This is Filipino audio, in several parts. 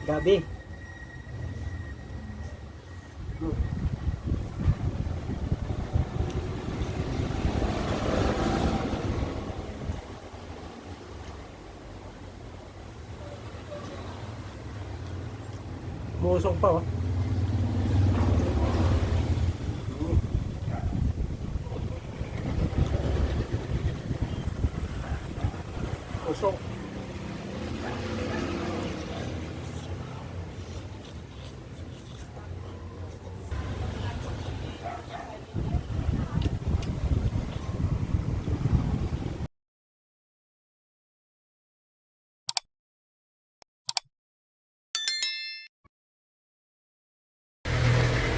Gabi. Musok pa oh. Musok.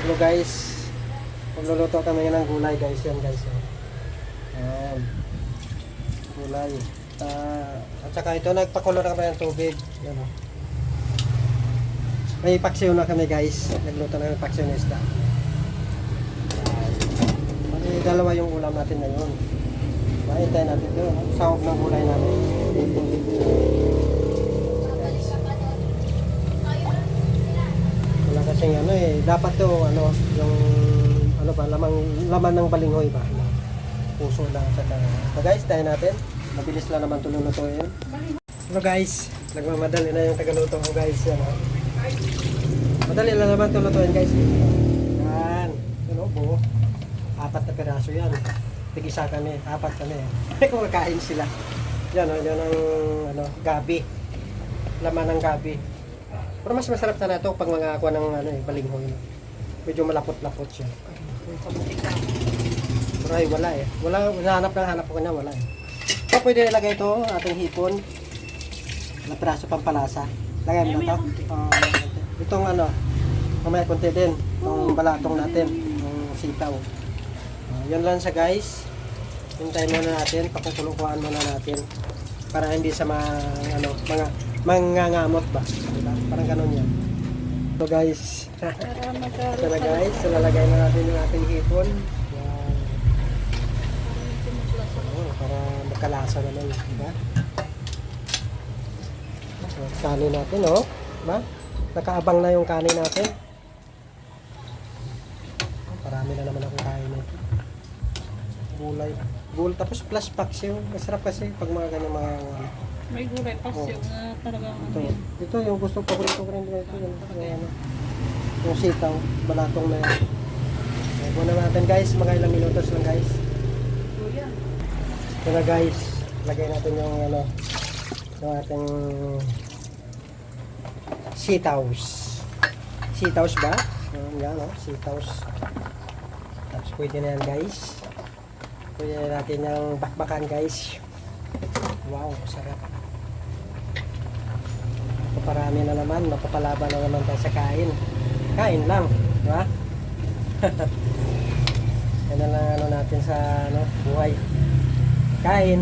Hello guys, magluluto kami ng gulay guys, yan guys. Ayan, gulay. At saka ito, nagpakulo na kami ng tubig. Yan, oh. May paksiw na kami guys, nagluto na kami paksiw na isda. Dalawa yung ulam natin ngayon. Mahintayin natin ito, sahog ng gulay namin. Kasi ano dapat to yung laman ng balinghoy ba? Puso lang sa so guys, tayo natin. Mabilis lang naman tululuto yun. Hello guys, nagmamadali na yung tagaluto ko guys. Yan, oh. Madali lang naman tulutuin guys. Yan, buo. 4 na piraso yan. Tig-isa kami, 4 kami. Kung kakain sila. Yan, yan ang gabi. Laman ng gabi. Pero mas masarap na ito pag mga akuha ng balinghoy. Medyo malapot-lapot siya. Pero ay wala eh. Hanap ko na wala eh. So pwede ilagay ito, ating hipon. Na piraso pampalasa. Lagay mo na ito. Itong mamaya konti din. Itong balatong natin. Itong sitaw. Yan lang sa guys. Hintayin muna natin. Pakukulukuhan muna natin. Para hindi sa mga mangangamot ba? Diba? Parang ganun yan. So guys, ito na guys, so lalagay na natin yung ating hipon. Yan. Para magkalasa naman, diba? So, kanin natin, oh. Diba? Nakaabang na yung kanin natin. Parami na naman akong kain nito. Gulay. Tapos plus paksiw. Masarap kasi pag mga ganyan mga may gulay paksiw na talagang ito yung gusto paborito ko rin dito yung sitaw, balatong na yan. Buwan na natin guys, mga ilang minutos lang guys. Ito na guys, lagay natin yung yung ating sitaws ba? Yan sitaws. Tapos pwede na yan guys. Pwede na natin yung bakbakan guys. Wow, sarap. Paparami na naman, mapapalaban na naman tayo sa kain. Kain lang, di ba? Yan na lang natin sa buhay. Kain,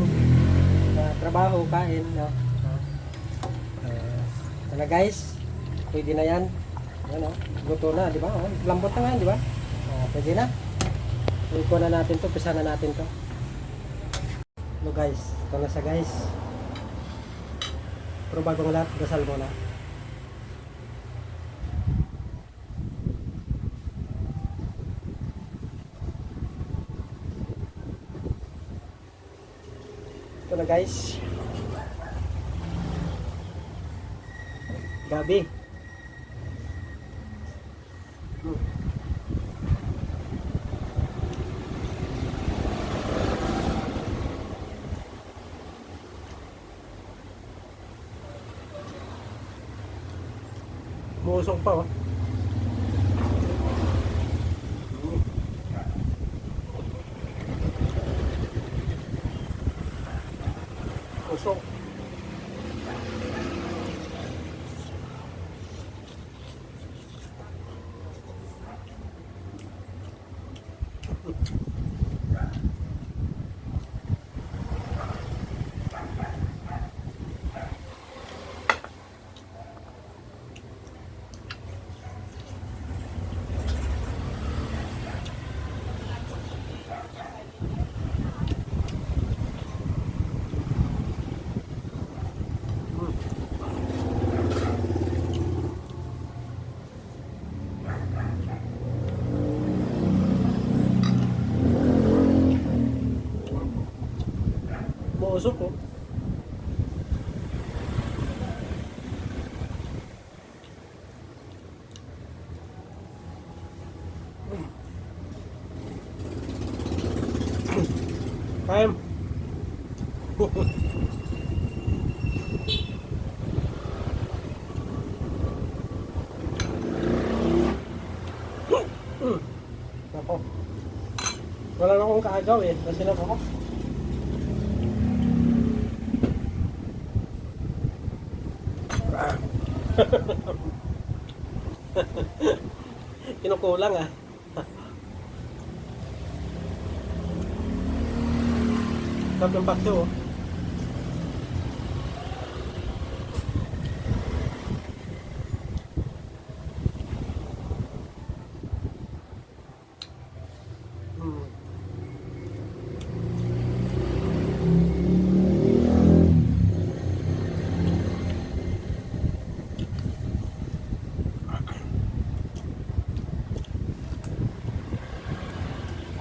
trabaho, kain, no? Ito na guys, pwede na yan. Yan, luto na, di ba? Lambot na nga, di ba? Pwede na. Iko na natin to, pisa na natin to. Hello guys, ito na siya guys. Pero bagong lahat, dasal muna. Ito na guys. Gabi. Musok pa oh. Musok. Busog ko. Kain. Ako. Wala na akong kaagaw eh. Nasinap ako. Kinukulang ah. Sarap yung bakso oh. Hmm.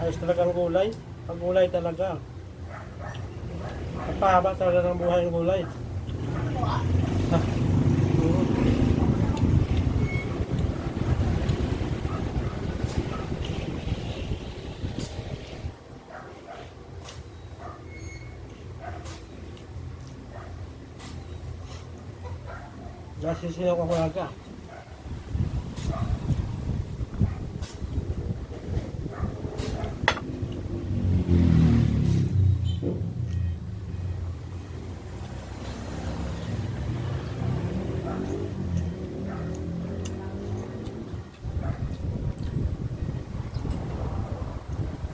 Ayos talaga ang gulay. Ang gulay talaga. Ang pahaba talaga ng buhay ng gulay. Ha? Nasisilaw ko talaga.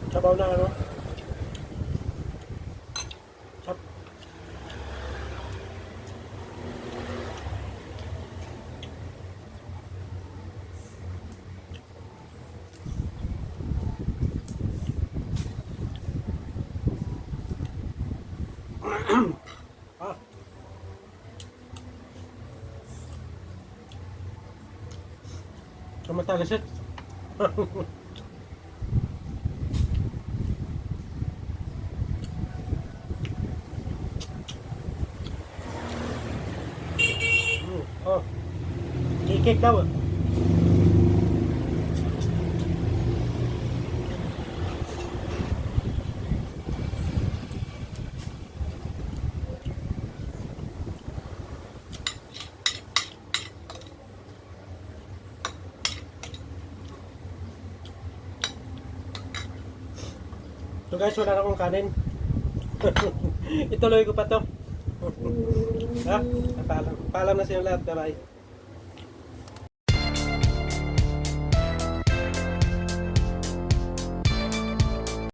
Sabaw na ano? Sap. Ah. Kamatalasit. Oh. Kikik daw. So guys, wala na akong kanin. Ituloy ko pa to. Ha? Paalam. Paalam na sa inyo lahat. Bye-bye.